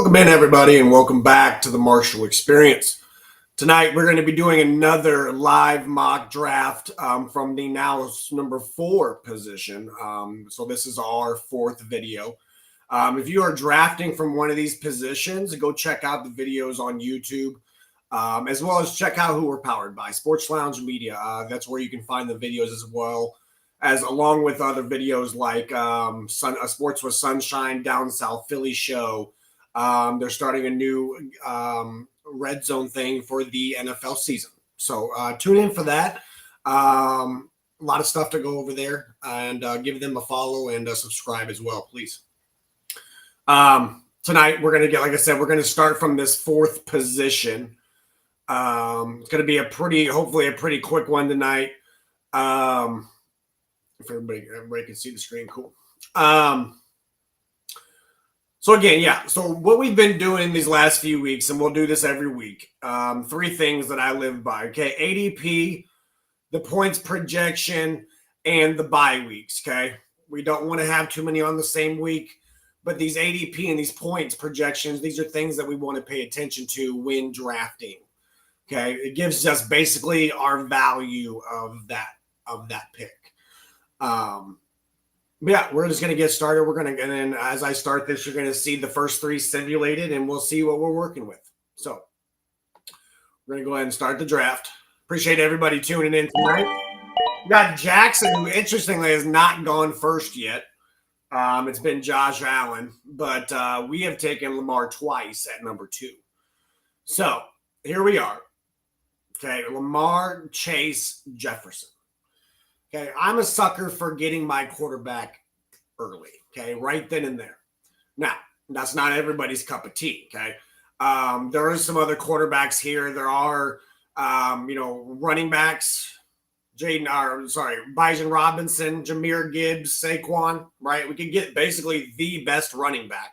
Welcome in, everybody, and welcome back to the Marshall Experience. Tonight, we're going to be doing another live mock draft from the now number 4 position. So this is our 4th video. If you are drafting from one of these positions, go check out the videos on YouTube, as well as check out who we're powered by, Sports Lounge Media. That's where you can find the videos as well, as along with other videos like Sports with Sunshine, Down South Philly Show. They're starting a new red zone thing for the NFL season. So tune in for that. A lot of stuff to go over there, and give them a follow and subscribe as well, please. Tonight, we're going to get, like I said, we're going to start from this 4th position. It's going to be hopefully a pretty quick one tonight. If everybody can see the screen, cool. So again, yeah. So what we've been doing these last few weeks, and we'll do this every week. 3 things that I live by. Okay, ADP, the points projection, and the bye weeks. Okay, we don't want to have too many on the same week, but these ADP and these points projections, these are things that we want to pay attention to when drafting. Okay, it gives us basically our value of that pick. But yeah, we're just going to get started. And then as I start this, you're going to see the first 3 simulated, and we'll see what we're working with. So we're going to go ahead and start the draft. Appreciate everybody tuning in tonight. We got Jackson, who interestingly has not gone first yet. It's been Josh Allen, but we have taken Lamar twice at number 2. So here we are. Okay, Lamar, Chase, Jefferson. Okay, I'm a sucker for getting my quarterback early, okay, right then and there. Now, that's not everybody's cup of tea, okay? There are some other quarterbacks here. There are, running backs, Bijan Robinson, Jahmyr Gibbs, Saquon, right? We could get basically the best running back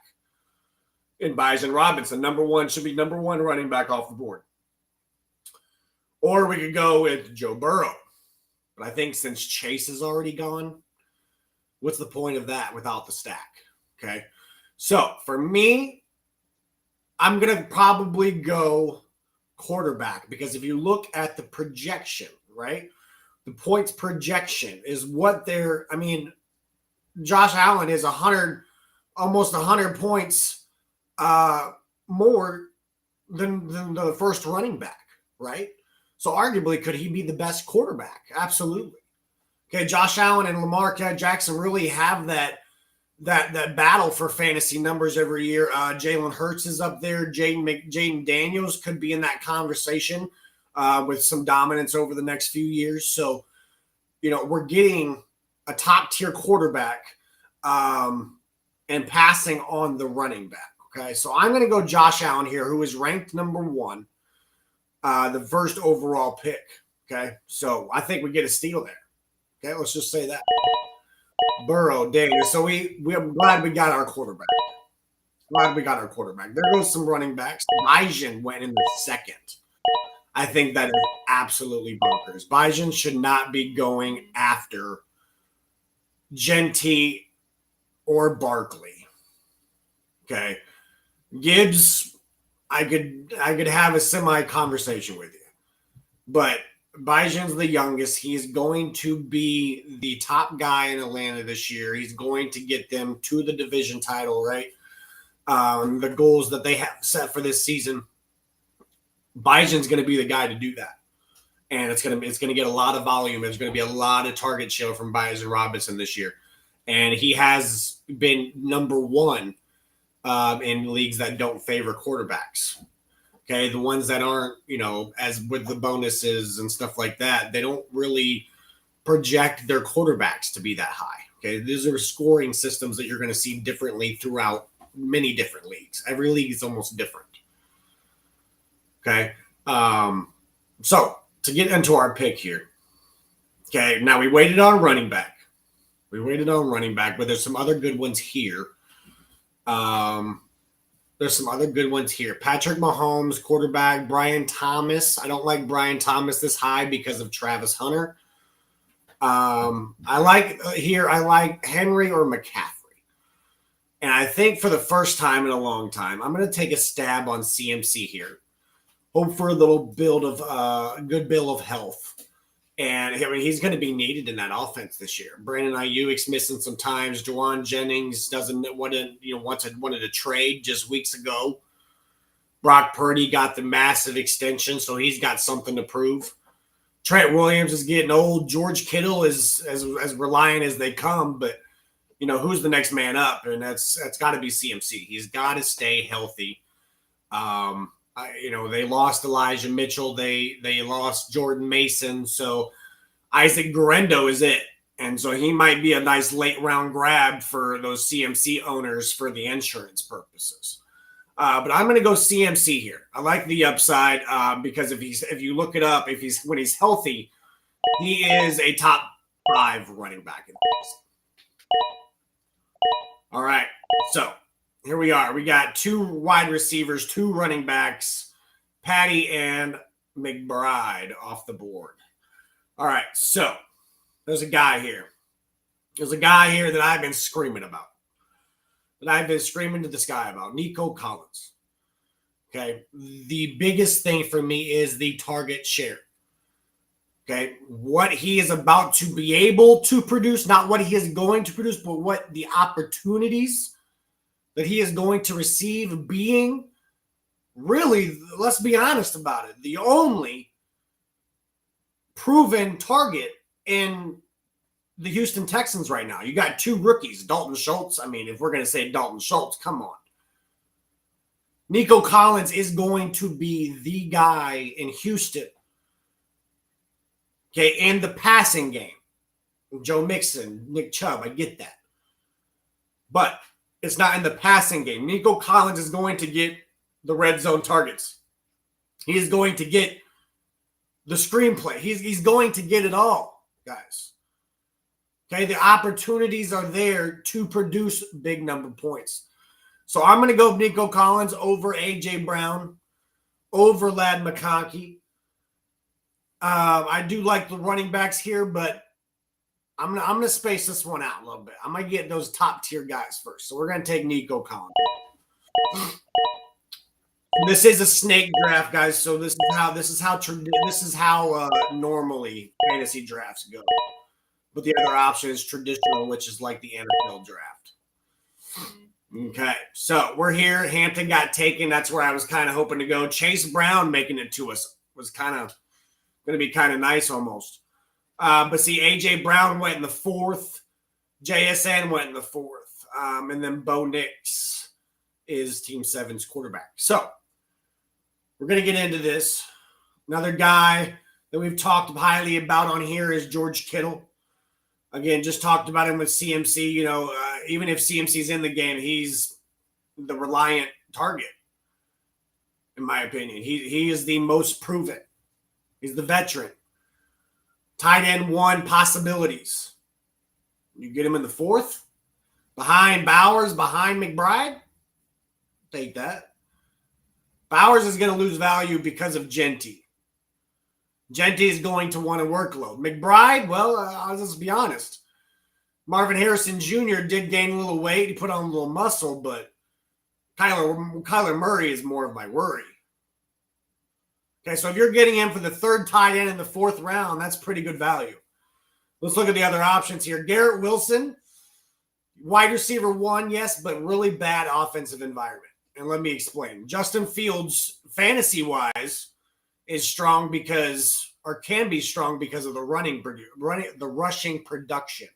in Bijan Robinson. Should be number 1 running back off the board. Or we could go with Joe Burrow. But I think since Chase is already gone, what's the point of that without the stack? Okay. So for me, I'm going to probably go quarterback, because if you look at the projection, right? The points projection is what Josh Allen is almost 100 points more than the first running back, right? So arguably, could he be the best quarterback? Absolutely. Okay, Josh Allen and Lamar Jackson really have that battle for fantasy numbers every year. Jalen Hurts is up there. Jaden Daniels could be in that conversation with some dominance over the next few years. So, we're getting a top-tier quarterback and passing on the running back. Okay, so I'm going to go Josh Allen here, who is ranked number 1. The first overall pick. Okay, so I think we get a steal there. Okay, let's just say that. Burrow, Daniel. So we're glad we got our quarterback. There goes some running backs. Bijan went in the 2nd. I think that is absolutely bonkers. Bijan should not be going after Gentee or Barkley. Okay, Gibbs, I could have a semi-conversation with you. But Bijan's the youngest. He's going to be the top guy in Atlanta this year. He's going to get them to the division title, right? The goals that they have set for this season. Bijan's going to be the guy to do that. And it's going to get a lot of volume. There's going to be a lot of target share from Bijan Robinson this year. And he has been number 1 in leagues that don't favor quarterbacks. Okay, the ones that aren't, as with the bonuses and stuff like that, they don't really project their quarterbacks to be that high. Okay, these are scoring systems that you're going to see differently throughout many different leagues. Every league is almost different. Okay, so to get into our pick here. Okay, now we waited on running back. But there's some other good ones here. Patrick Mahomes, quarterback. Brian Thomas. I don't like Brian Thomas this high because of Travis Hunter. I like Henry or McCaffrey. And I think for the first time in a long time, I'm going to take a stab on CMC here. Hope for a little good bill of health. And I mean, he's going to be needed in that offense this year. Brandon Ayuk's missing some times. Juwan Jennings wanted to trade just weeks ago. Brock Purdy got the massive extension, so he's got something to prove. Trent Williams is getting old. George Kittle is as reliant as they come, but who's the next man up? And that's got to be CMC. He's got to stay healthy. They lost Elijah Mitchell. They lost Jordan Mason. So Isaac Guerendo is it. And so he might be a nice late round grab for those CMC owners for the insurance purposes. But I'm going to go CMC here. I like the upside because if you look it up, when he's healthy, he is a top 5 running back in the league. All right, so here we are. We got 2 wide receivers, 2 running backs, Patty and McBride off the board. All right, so there's a guy here. There's a guy here that I've been screaming about. That I've been screaming to the sky about, Nico Collins. Okay, the biggest thing for me is the target share. Okay, what he is about to be able to produce, not what he is going to produce, but what the opportunities that he is going to receive being really, let's be honest about it, the only proven target in the Houston Texans right now. You got 2 rookies, Dalton Schultz. I mean, if we're going to say Dalton Schultz, come on. Nico Collins is going to be the guy in Houston. Okay, in the passing game. Joe Mixon, Nick Chubb, I get that. But it's not in the passing game. Nico Collins is going to get the red zone targets. He is going to get the screenplay. He's going to get it all, guys. Okay, the opportunities are there to produce big number points. So I'm going to go Nico Collins over A.J. Brown, over Ladd McConkey. I do like the running backs here, but I'm gonna space this one out a little bit. I'm gonna get those top tier guys first. So we're gonna take Nico Collins. This is a snake draft, guys. So this is how normally fantasy drafts go. But the other option is traditional, which is like the NFL draft. Okay, so we're here. Hampton got taken. That's where I was kind of hoping to go. Chase Brown making it to us was kind of going to be kind of nice almost. But see, A.J. Brown went in the 4th. JSN went in the 4th. And then Bo Nix is Team 7's quarterback. So we're going to get into this. Another guy that we've talked highly about on here is George Kittle. Again, just talked about him with CMC. Even if CMC's in the game, he's the reliant target, in my opinion. He is the most proven. He's the veteran. Tight end 1 possibilities. You get him in the 4th, behind Bowers, behind McBride. Take that. Bowers is going to lose value because of Genty. Genty is going to want a workload. McBride, well, I'll just be honest. Marvin Harrison Jr. did gain a little weight. He put on a little muscle, but Kyler Murray is more of my worry. Okay, so if you're getting him for the 3rd tight end in the 4th round, that's pretty good value. Let's look at the other options here. Garrett Wilson, wide receiver 1, yes, but really bad offensive environment. And let me explain. Justin Fields, fantasy-wise, is strong can be strong because of the rushing production.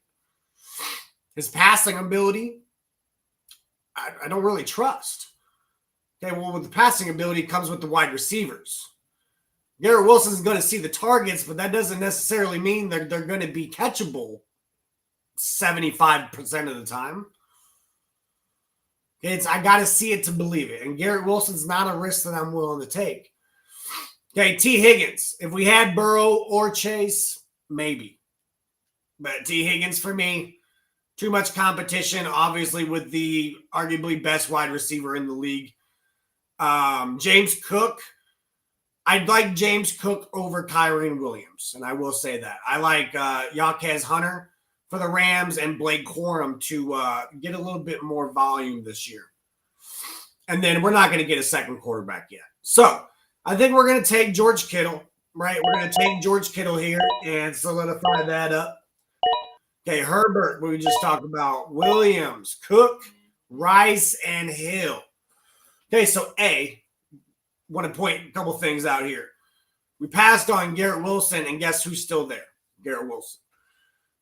His passing ability, I don't really trust. Okay, well, with the passing ability comes with the wide receivers. Garrett Wilson's going to see the targets, but that doesn't necessarily mean they're going to be catchable 75% of the time. I got to see it to believe it. And Garrett Wilson's not a risk that I'm willing to take. Okay, T. Higgins. If we had Burrow or Chase, maybe. But T. Higgins, for me, too much competition, obviously, with the arguably best wide receiver in the league. James Cook. I'd like James Cook over Kyren Williams, and I will say that. I like Yaquez Hunter for the Rams and Blake Corum to get a little bit more volume this year. And then we're not going to get a second quarterback yet. So I think we're going to take George Kittle, right? We're going to take George Kittle here and solidify that up. Okay, Herbert, we just talked about. Williams, Cook, Rice, and Hill. Okay, so want to point a couple things out here. We passed on Garrett Wilson, and guess who's still there? Garrett Wilson.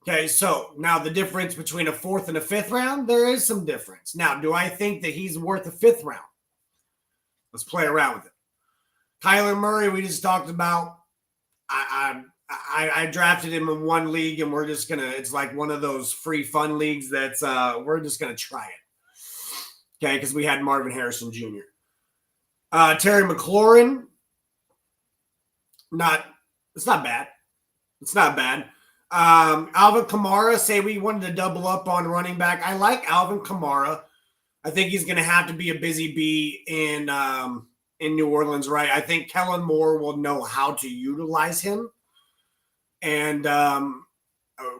Okay, so now the difference between a 4th and a 5th round, there is some difference. Now, do I think that he's worth a 5th round? Let's play around with it. Kyler Murray, we just talked about. I drafted him in one league, and we're just gonna. It's like one of those free fun leagues that's we're just gonna try it. Okay, because we had Marvin Harrison Jr. Terry McLaurin. It's not bad. It's not bad. Alvin Kamara, say we wanted to double up on running back. I like Alvin Kamara. I think he's going to have to be a busy bee in New Orleans, right? I think Kellen Moore will know how to utilize him. And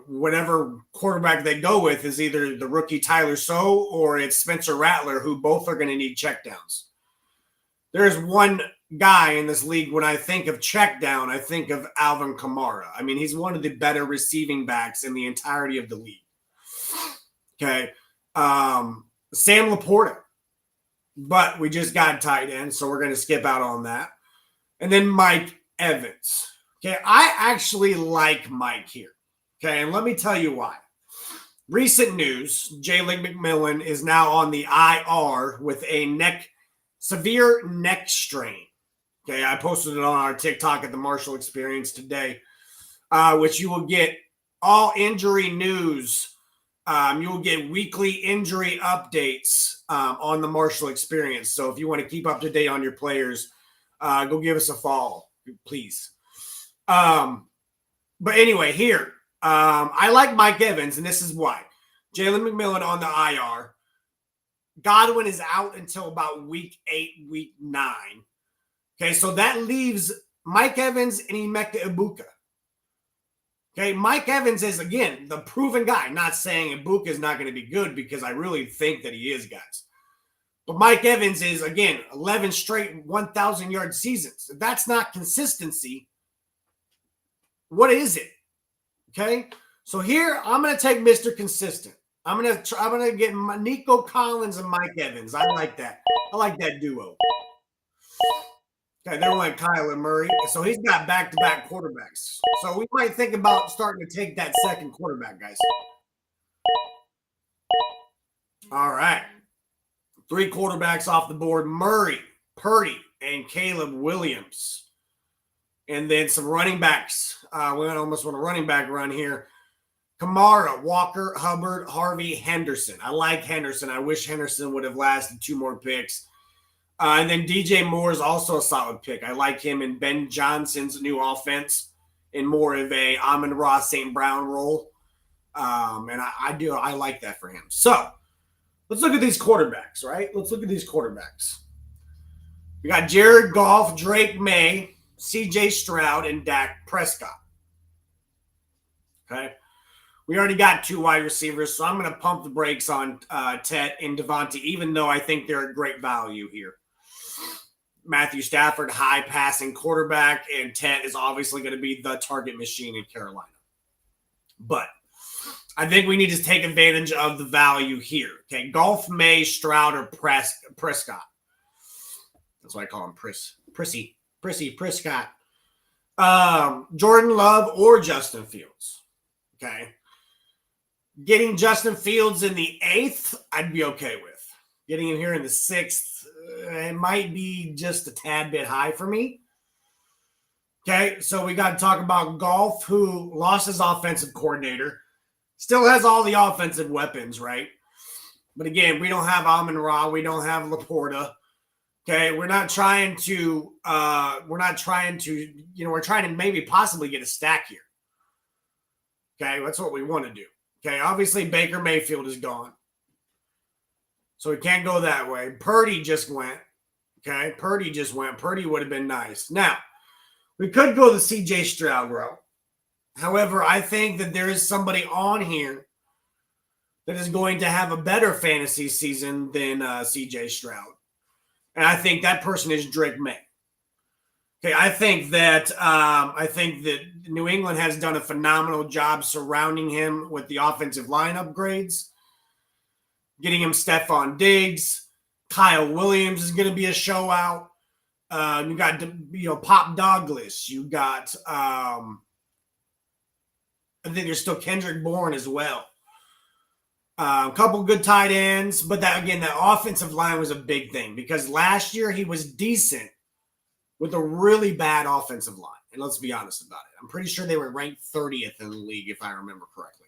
whatever quarterback they go with is either the rookie Tyler Sow or it's Spencer Rattler, who both are going to need checkdowns. There's one guy in this league, when I think of check down, I think of Alvin Kamara. I mean, he's one of the better receiving backs in the entirety of the league. Okay. Sam Laporta. But we just got tight end, so we're going to skip out on that. And then Mike Evans. Okay, I actually like Mike here. Okay, and let me tell you why. Recent news, Jalen McMillan is now on the IR with a severe neck strain. Okay, I posted it on our TikTok at the Marshall Experience today, which you will get all injury news. You will get weekly injury updates on the Marshall Experience. So if you want to keep up to date on your players, go give us a follow, please. But anyway, here, I like Mike Evans, and this is why. Jalen McMillan on the IR. Godwin is out until about week 8, week 9. Okay, so that leaves Mike Evans and Emeka Ibuka. Okay, Mike Evans is, again, the proven guy. Not saying Ibuka is not going to be good, because I really think that he is, guys. But Mike Evans is, again, 11 straight 1,000-yard seasons. If that's not consistency, what is it? Okay, so here I'm going to take Mr. Consistent. I'm gonna get Nico Collins and Mike Evans. I like that. I like that duo. Okay, they went Kyler Murray. So he's got back-to-back quarterbacks. So we might think about starting to take that second quarterback, guys. All right. 3 quarterbacks off the board. Murray, Purdy, and Caleb Williams. And then some running backs. We almost want a running back run here. Kamara, Walker, Hubbard, Harvey, Henderson. I like Henderson. I wish Henderson would have lasted 2 more picks. And then DJ Moore is also a solid pick. I like him in Ben Johnson's new offense in more of a Amon-Ra St. Brown role. And I like that for him. So let's look at these quarterbacks, right? Let's look at these quarterbacks. We got Jared Goff, Drake May, CJ Stroud, and Dak Prescott. Okay. We already got 2 wide receivers, so I'm going to pump the brakes on Tet and Devontae, even though I think they're a great value here. Matthew Stafford, high passing quarterback, and Tet is obviously going to be the target machine in Carolina. But I think we need to take advantage of the value here. Okay, Goff, May, Stroud, or Prescott. That's why I call him Prissy Prescott. Jordan Love or Justin Fields. Okay. Getting Justin Fields in the 8th, I'd be okay with. Getting him here in the 6th, it might be just a tad bit high for me. Okay, so we got to talk about Goff, who lost his offensive coordinator. Still has all the offensive weapons, right? But again, we don't have Amon-Ra. We don't have Laporta. Okay, we're trying to maybe possibly get a stack here. Okay, that's what we want to do. Okay, obviously Baker Mayfield is gone. So we can't go that way. Purdy just went. Okay, Purdy just went. Purdy would have been nice. Now, we could go the CJ Stroud route. However, I think that there is somebody on here that is going to have a better fantasy season than CJ Stroud. And I think that person is Drake May. Okay, I think that New England has done a phenomenal job surrounding him with the offensive line upgrades, getting him Stephon Diggs. Kyle Williams is going to be a show out. You got Pop Douglas. You got I think there's still Kendrick Bourne as well. A couple good tight ends, but that offensive line was a big thing because last year he was decent with a really bad offensive line. And let's be honest about it. I'm pretty sure they were ranked 30th in the league, if I remember correctly.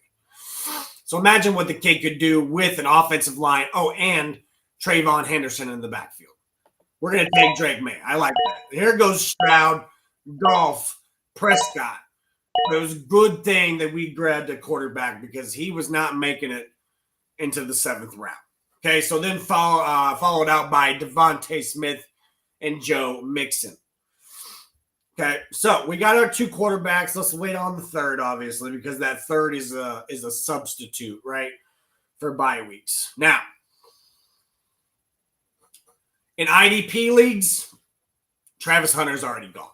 So imagine what the kid could do with an offensive line. Oh, and Trayvon Henderson in the backfield. We're going to take Drake May. I like that. Here goes Stroud, Goff, Prescott. It was a good thing that we grabbed a quarterback because he was not making it into the 7th round. Okay, so then followed out by Devontae Smith and Joe Mixon. Okay, so we got our 2 quarterbacks. Let's wait on the 3rd, obviously, because that 3rd is a substitute, right, for bye weeks. Now, in IDP leagues, Travis Hunter's already gone.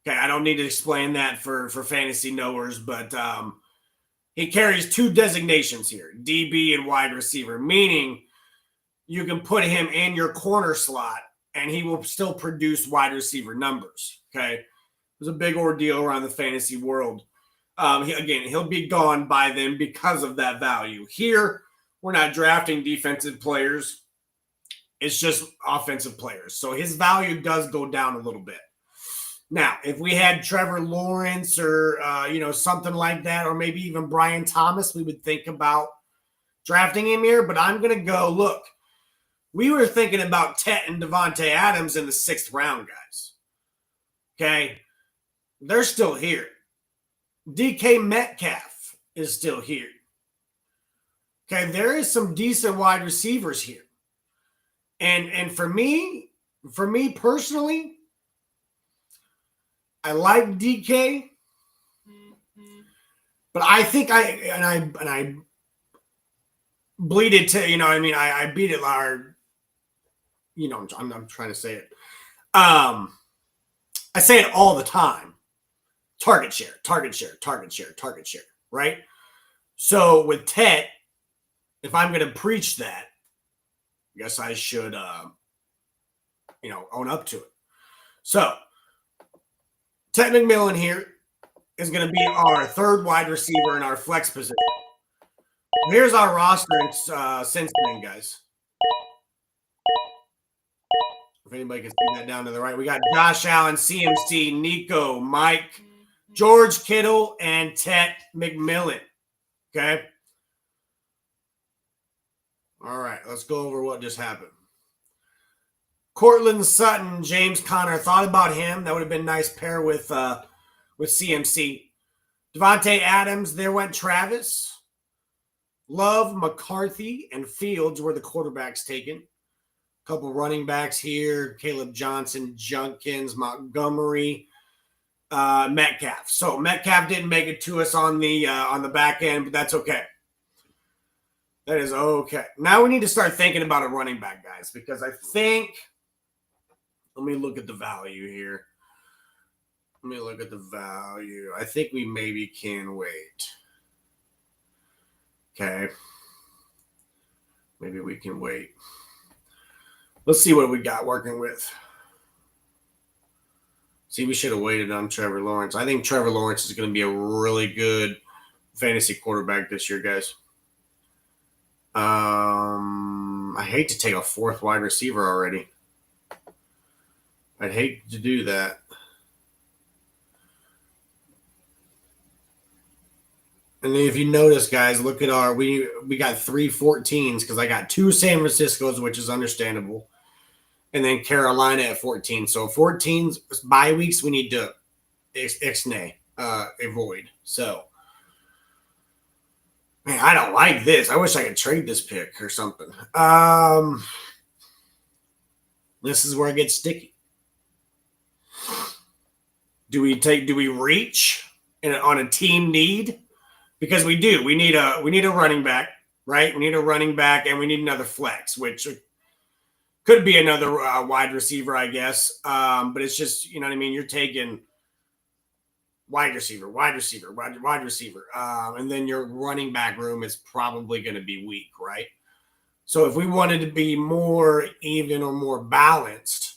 Okay, I don't need to explain that for fantasy knowers, but he carries 2 designations here, DB and wide receiver, meaning you can put him in your corner slot and he will still produce wide receiver numbers. Okay. It was a big ordeal around the fantasy world. He'll be gone by then because of that value. Here, we're not drafting defensive players. It's just offensive players. So his value does go down a little bit. Now, if we had Trevor Lawrence or, something like that, or maybe even Brian Thomas, we would think about drafting him here. But I'm going to go, look, we were thinking about Tet and Devontae Adams in the 6th round, guys. Okay? They're still here. DK Metcalf is still here. Okay? There is some decent wide receivers here. And for me personally, I like DK, but I think I bleeded to, I beat it our, I'm trying to say it. I say it all the time. Target share, target share, target share, target share, right? So with Tet, if I'm going to preach that, I guess I should, own up to it. So Ted McMillan here is going to be our 3rd wide receiver in our flex position. Here's our roster since then, guys. If anybody can see that down to the right, we got Josh Allen, CMC, Nico, Mike, George Kittle, and Ted McMillan. Okay. All right, let's go over what just happened. Cortland Sutton, James Conner. Thought about him. That would have been a nice pair with CMC. Devontae Adams. There went Travis. Love, McCarthy, and Fields were the quarterbacks taken. A couple running backs here. Caleb Johnson, Junkins, Montgomery, Metcalf. So Metcalf didn't make it to us on the back end, but that's okay. That is okay. Now we need to start thinking about a running back, guys, because I think – let me look at the value here. I think we maybe can wait. Okay. Maybe we can wait. Let's see what we got working with. See, we should have waited on Trevor Lawrence. I think Trevor Lawrence is going to be a really good fantasy quarterback this year, guys. I hate to take a 4th wide receiver already. I'd hate to do that. And if you notice, guys, look at we got 3 14s because I got 2 San Franciscos, which is understandable, and then Carolina at 14. So 14s bye weeks we need to avoid. So, man, I don't like this. I wish I could trade this pick or something. This is where it gets sticky. Do we reach? on a team need, because we do. We need a running back, right? We need a running back, and we need another flex, which could be another wide receiver, I guess. But it's just, you know what I mean? You're taking wide receiver, wide receiver, wide receiver. And then your running back room is probably going to be weak, right? So if we wanted to be more even or more balanced,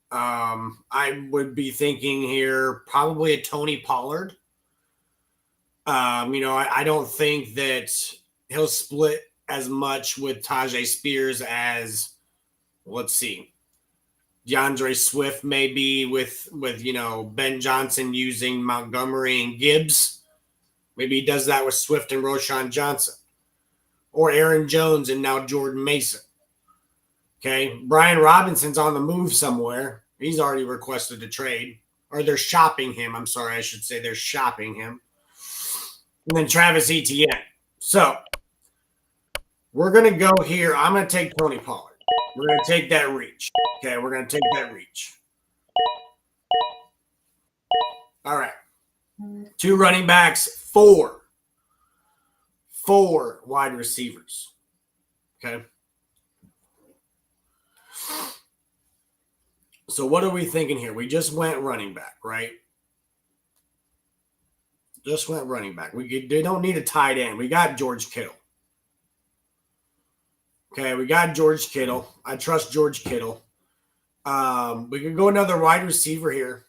I would be thinking here probably a Tony Pollard. I don't think that he'll split as much with Tajay Spears as, let's see, DeAndre Swift maybe with Ben Johnson using Montgomery and Gibbs. Maybe he does that with Swift and Roshan Johnson. Or Aaron Jones and now Jordan Mason. Okay, Brian Robinson's on the move somewhere. He's already requested a trade. Or they're shopping him. I'm sorry, I should say they're shopping him. And then Travis Etienne. So, we're going to go here. I'm going to take Tony Pollard. We're going to take that reach. Okay, we're going to take that reach. All right. 2 running backs, 4 wide receivers. Okay. So what are we thinking here? We just went running back, right? Just went running back. They don't need a tight end. We got George Kittle. Okay, we got George Kittle. I trust George Kittle. We can go another wide receiver here.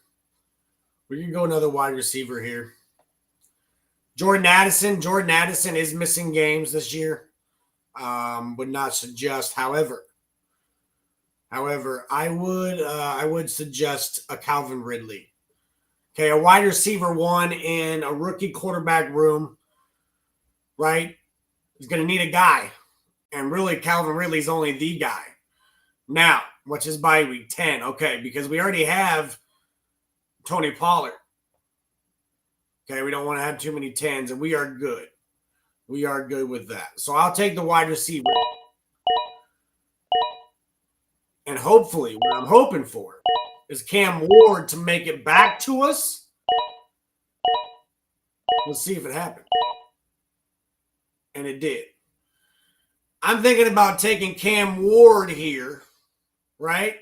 Jordan Addison. Jordan Addison is missing games this year. Would not suggest. However, I would suggest a Calvin Ridley. Okay, a wide receiver 1 in a rookie quarterback room, right? He's going to need a guy. And really, Calvin Ridley's only the guy. Now, what's his bye week? 10. Okay, because we already have Tony Pollard. Okay, we don't want to have too many 10s, and we are good. We are good with that. So I'll take the wide receiver. And hopefully, what I'm hoping for is Cam Ward to make it back to us. Let's see if it happened. And it did. I'm thinking about taking Cam Ward here, right,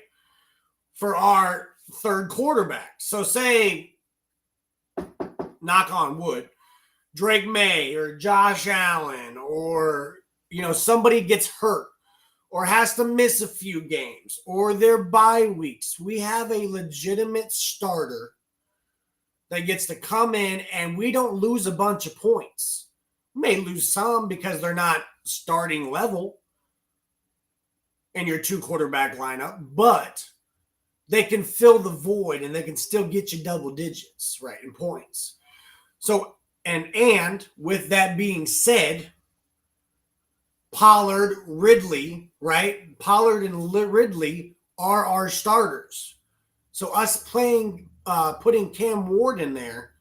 for our third quarterback. So say, knock on wood, Drake May or Josh Allen or, somebody gets hurt or has to miss a few games or their bye weeks. We have a legitimate starter that gets to come in and we don't lose a bunch of points. We may lose some because they're not starting level in your 2 quarterback lineup, but they can fill the void and they can still get you double digits, right, in points. So, and with that being said, Pollard, Ridley, right? Pollard and Ridley are our starters. So us putting Cam Ward in there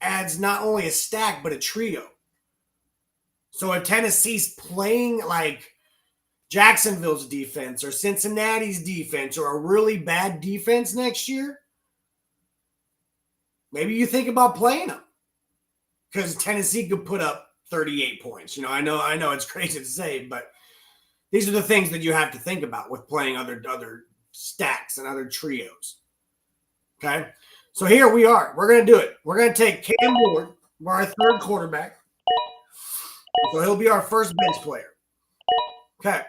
adds not only a stack, but a trio. So if Tennessee's playing like Jacksonville's defense or Cincinnati's defense or a really bad defense next year, maybe you think about playing them because Tennessee could put up 38 points. I know it's crazy to say, but these are the things that you have to think about with playing other stacks and other trios. Okay, so here we are. We're going to do it. We're going to take Cam Ward, our third quarterback. So he'll be our first bench player. Okay.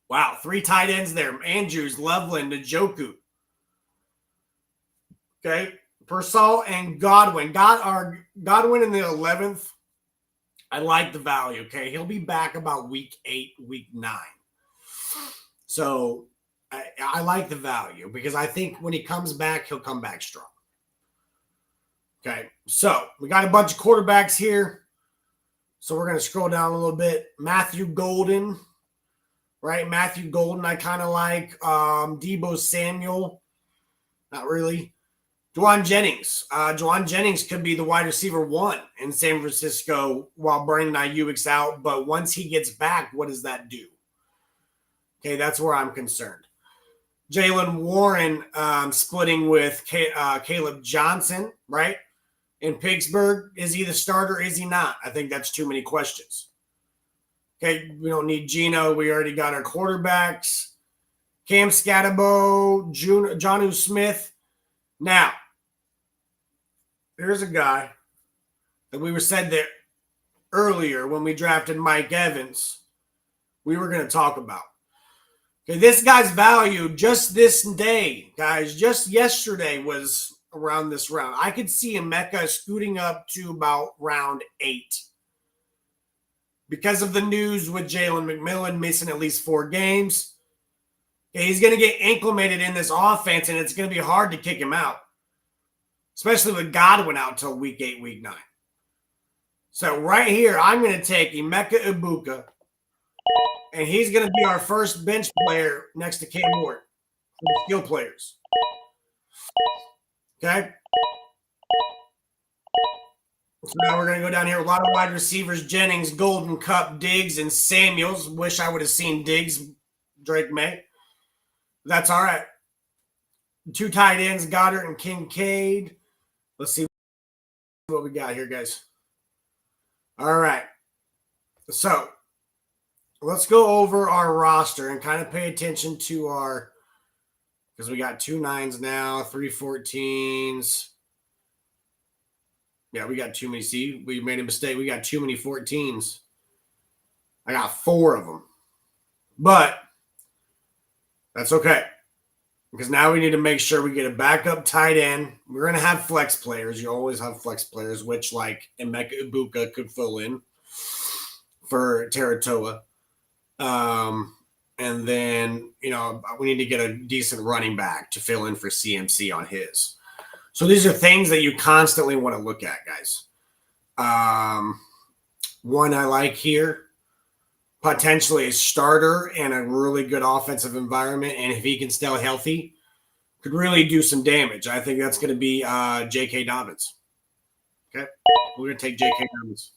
Wow, 3 tight ends there. Andrews, Loveland, Njoku. Okay. Purcell and Godwin. Godwin in the 11th. I like the value. Okay. He'll be back about week 8, week 9. So I like the value because I think when he comes back, he'll come back strong. Okay. So we got a bunch of quarterbacks here. So we're going to scroll down a little bit. Matthew Golden, right? Matthew Golden, I kind of like. Deebo Samuel, not really. Juwan Jennings. Juwan Jennings could be the wide receiver 1 in San Francisco while Brandon Ayuk's out. But once he gets back, what does that do? Okay, that's where I'm concerned. Jaylen Warren splitting with Caleb Johnson, right? in Pittsburgh. Is he the starter? Is he not? I think that's too many questions. Okay, we don't need Geno. We already got our quarterbacks. Cam Scatabo, Jonnu Smith. Now, here's a guy that we were said that earlier when we drafted Mike Evans, we were going to talk about. Okay, this guy's value just this day, guys, just yesterday was around this round. I could see Emeka scooting up to about round 8 because of the news with Jalen McMillan missing at least 4 games. Okay, he's going to get acclimated in this offense, and it's going to be hard to kick him out, especially with Godwin out till week 8, week 9. So right here, I'm going to take Emeka Ibuka, and he's going to be our first bench player next to Cam Ward for the skill players. Okay? So now we're going to go down here. A lot of wide receivers: Jennings, Golden, Cup, Diggs, and Samuels. Wish I would have seen Diggs, Drake May. That's all right. 2 tight ends, Goddard and Kincaid. Let's see what we got here, guys. All right. So let's go over our roster and kind of pay attention to our, because we got 2 9s now, 3 14s. Yeah, we got too many. See, we made a mistake. We got too many 14s. I got 4 of them. But that's okay, because now we need to make sure we get a backup tight end. We're going to have flex players. You always have flex players, which like Emeka Ibuka could fill in for Taratoa. And then, we need to get a decent running back to fill in for CMC on his. So these are things that you constantly want to look at, guys. One I like here, potentially a starter in a really good offensive environment, and if he can stay healthy, could really do some damage. I think that's going to be J.K. Dobbins. Okay, we're going to take J.K. Dobbins.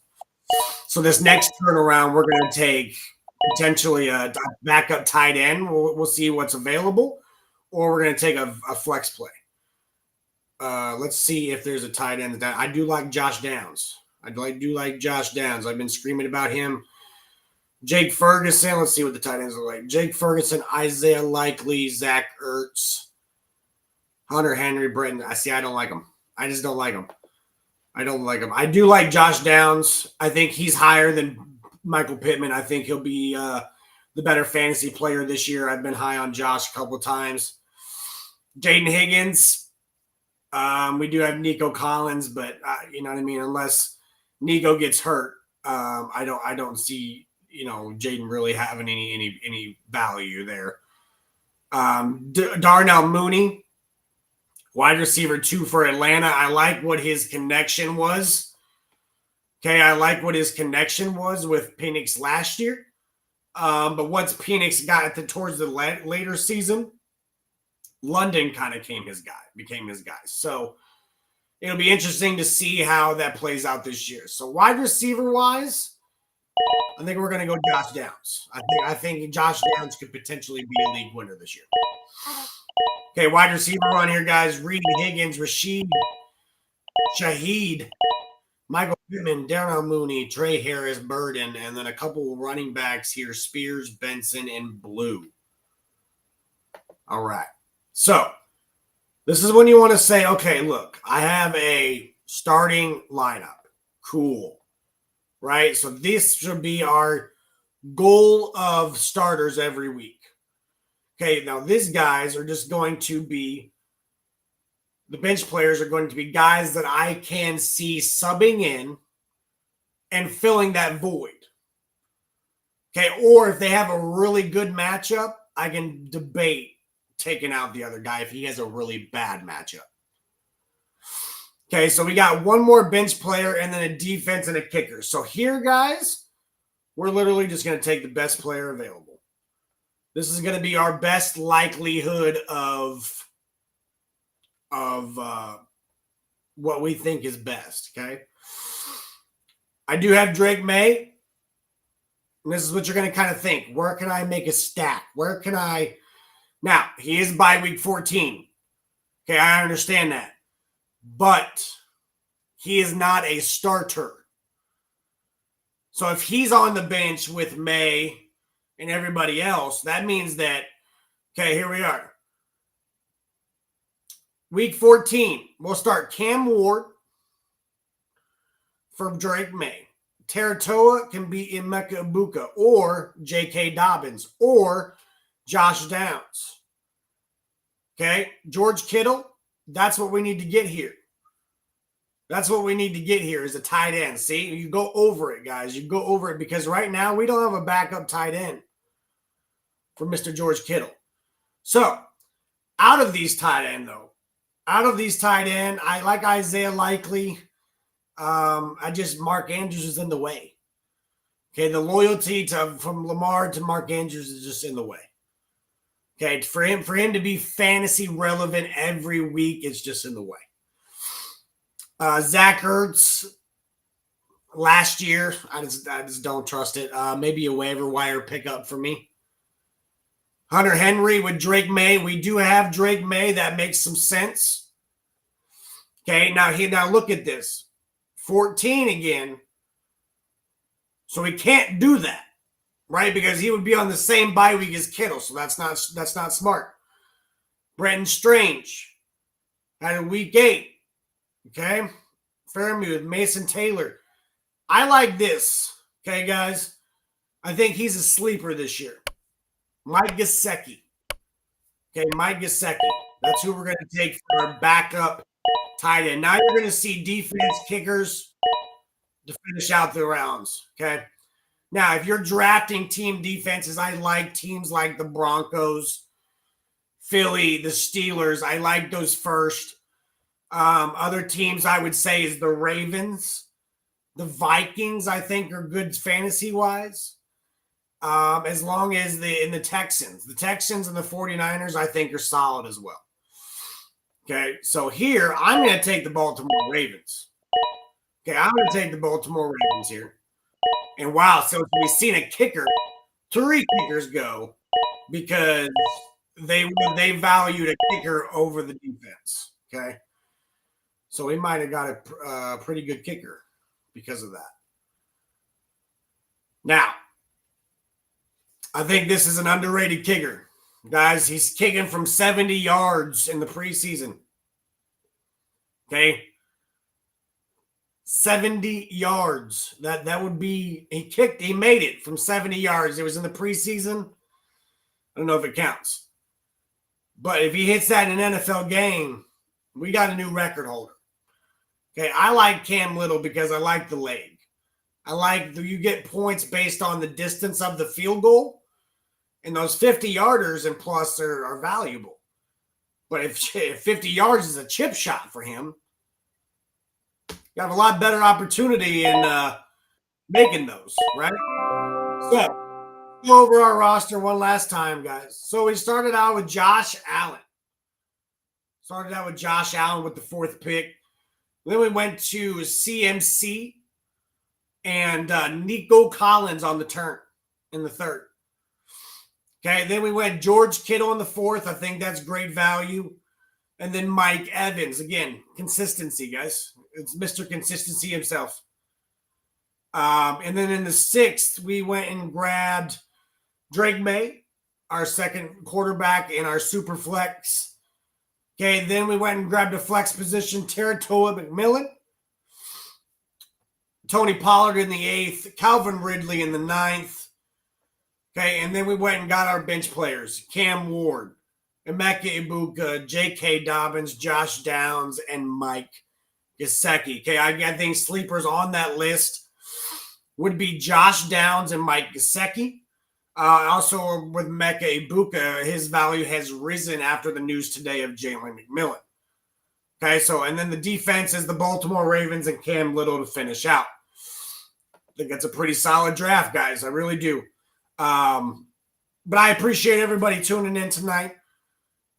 So this next turnaround, we're going to take potentially a backup tight end. We'll see what's available, or we're going to take a flex play. Let's see if there's a tight end. I do like Josh Downs. I do like Josh Downs. I've been screaming about him. Jake Ferguson. Let's see what the tight ends look like. Jake Ferguson, Isaiah Likely, Zach Ertz, Hunter Henry, Britton. I don't like him. I just don't like him. I don't like him. I do like Josh Downs. I think he's higher than Michael Pittman. I think he'll be the better fantasy player this year. I've been high on Josh a couple of times. Jaden Higgins. We do have Nico Collins, but you know what I mean. Unless Nico gets hurt, I don't see Jaden really having any value there. Darnell Mooney, wide receiver 2 for Atlanta. I like what his connection was. Okay, I like what his connection was with Penix last year. But once Penix got towards the later season, London kind of became his guy. So it'll be interesting to see how that plays out this year. So wide receiver wise, I think we're going to go Josh Downs. I think Josh Downs could potentially be a league winner this year. Okay, wide receiver on here, guys. Reed Higgins, Rashid Shaheed, Michael Pittman, Darnell Mooney, Trey Harris, Burden, and then a couple running backs here, Spears, Benson, and Blue. All right. So this is when you want to say, okay, look, I have a starting lineup. Cool. Right? So this should be our goal of starters every week. Okay, now these guys are just going to be, the bench players are going to be guys that I can see subbing in and filling that void. Okay, or if they have a really good matchup, I can debate taking out the other guy if he has a really bad matchup. Okay, so we got one more bench player and then a defense and a kicker. So here, guys, we're literally just going to take the best player available. This is going to be our best likelihood of what we think is best, okay? I do have Drake May. And this is what you're going to kind of think. Where can I make a stack? Where can I... Now, he is by week 14. Okay, I understand that. But He is not a starter. So if he's on the bench with May and everybody else, that means that, okay, here we are. Week 14, we'll start Cam Ward for Drake May. Taratoa can be Emeka Ibuka or J.K. Dobbins or Josh Downs. Okay, George Kittle, that's what we need to get here. That's what we need to get here is a tight end. See, you go over it, guys. You go over it because right now we don't have a backup tight end for Mr. George Kittle. So, out of these tight end, I like Isaiah Likely. Mark Andrews is in the way. Okay, the loyalty from Lamar to Mark Andrews is just in the way. Okay, for him to be fantasy relevant every week is just in the way. Zach Ertz last year, I just don't trust it. Maybe a waiver wire pickup for me. Hunter Henry with Drake May. We do have Drake May. That makes some sense. Okay, now look at this. 14 again. So we can't do that, right? Because he would be on the same bye week as Kittle, so that's not smart. Brenton Strange had a week 8. Okay, Fairmouth, Mason Taylor. I like this. Okay, guys. I think he's a sleeper this year. Mike Gesicki. Okay, Mike Gesicki. That's who we're going to take for our backup tight end. Now you're going to see defense kickers to finish out the rounds. Okay. Now, if you're drafting team defenses, I like teams like the Broncos, Philly, the Steelers. I like those first. Other teams I would say is the Ravens. The Vikings, I think, are good fantasy-wise. As long as the Texans. The Texans and the 49ers, I think, are solid as well. Okay, so here, I'm going to take the Baltimore Ravens. Okay, I'm going to take the Baltimore Ravens here. And wow, so we've seen a kicker, 3 kickers go because they valued a kicker over the defense. Okay. So we might have got a pretty good kicker because of that. Now, I think this is an underrated kicker. Guys, he's kicking from 70 yards in the preseason. Okay. 70 yards. That would be, he made it from 70 yards. It was in the preseason. I don't know if it counts. But if he hits that in an NFL game, we got a new record holder. Okay, I like Cam Little because I like the leg. I like you get points based on the distance of the field goal. And those 50-yarders and plus are valuable. But if 50 yards is a chip shot for him, you have a lot better opportunity in making those, right? So, go over our roster one last time, guys. So we started out with Josh Allen. With the 4th pick. Then we went to CMC and Nico Collins on the turn in the 3rd. Okay, then we went George Kittle in the 4th. I think that's great value. And then Mike Evans. Again, consistency, guys. It's Mr. Consistency himself. And then in the 6th, we went and grabbed Drake May, our 2nd quarterback in our SuperFlex. Okay, then we went and grabbed a flex position, Taratoa McMillan. Tony Pollard in the 8th, Calvin Ridley in the 9th. Okay, and then we went and got our bench players, Cam Ward, Emeka Ibuka, J.K. Dobbins, Josh Downs, and Mike Gesicki. Okay, I think sleepers on that list would be Josh Downs and Mike Gesicki. Also with Emeka Ibuka, his value has risen after the news today of Jalen McMillan. Okay, so and then the defense is the Baltimore Ravens and Cam Little to finish out. I think that's a pretty solid draft, guys. I really do. But I appreciate everybody tuning in tonight.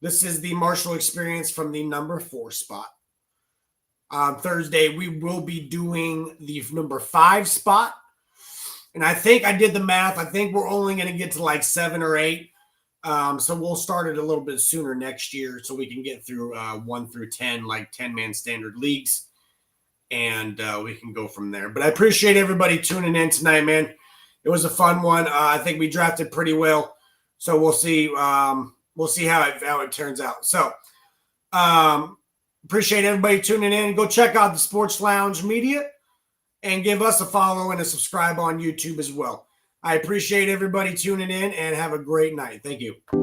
This is the Marshall Experience from the number 4 spot. Thursday, we will be doing the number 5 spot. And I think I did the math. I think we're only going to get to like 7 or 8. So we'll start it a little bit sooner next year so we can get through 1 through 10, like 10-man standard leagues. and we can go from there. But I appreciate everybody tuning in tonight, man. It was a fun one. I think we drafted pretty well, so we'll see. We'll see how it turns out. So appreciate everybody tuning in. Go check out the Sports Lounge Media and give us a follow and a subscribe on YouTube as well. I appreciate everybody tuning in, and have a great night. Thank you.